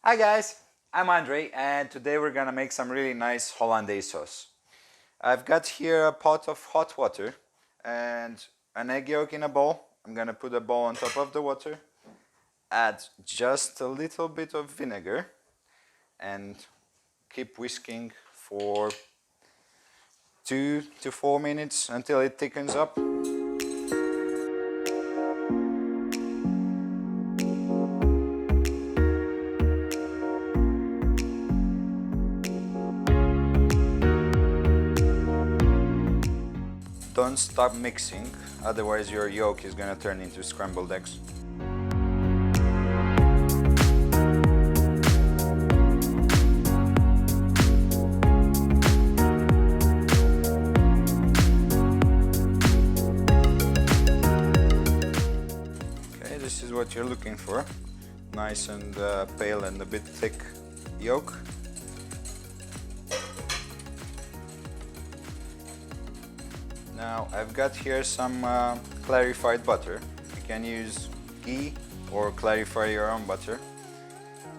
Hi guys, I'm Andre and today we're gonna make some really nice Hollandaise sauce. I've got here a pot of hot water and an egg yolk in a bowl. I'm gonna put a bowl on top of the water, add just a little bit of vinegar and keep whisking for 2 to 4 minutes until it thickens up. Don't stop mixing, otherwise your yolk is gonna turn into scrambled eggs. Okay, this is what you're looking for. Nice and pale and a bit thick yolk. Now I've got here some clarified butter. You can use ghee or clarify your own butter.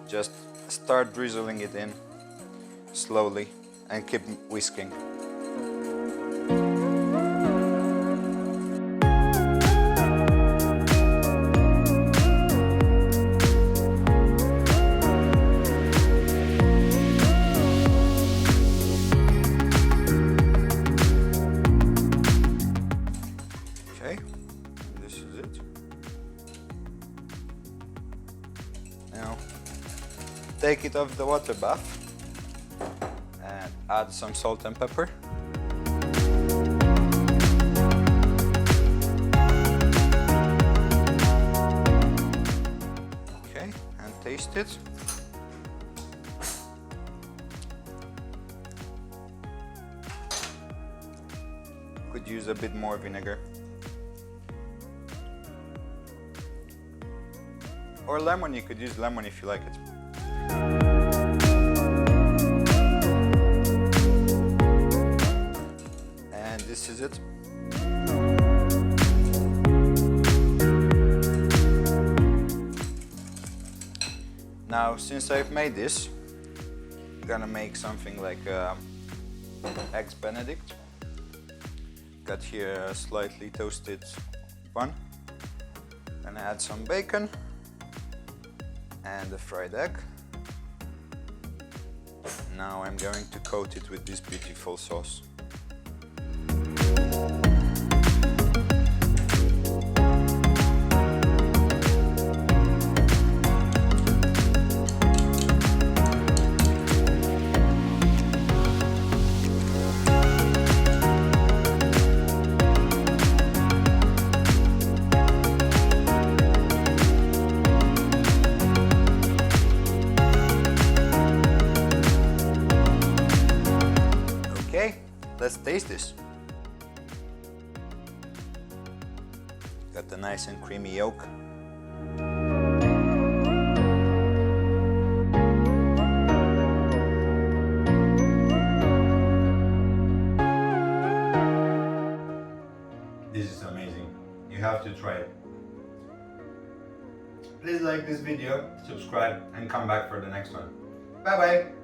Just start drizzling it in slowly and keep whisking. This is it. Now take it off the water bath and add some salt and pepper. Okay, and taste it. Could use a bit more vinegar. Or lemon, you could use lemon if you like it. And this is it. Now, since I've made this, I'm gonna make something like eggs Benedict. Got here a slightly toasted bun. Gonna add some bacon and a fried egg. Now I'm going to coat it with this beautiful sauce. Okay, let's taste this. Got the nice and creamy yolk. This is amazing. You have to try it. Please like this video, subscribe, and come back for the next one. Bye bye!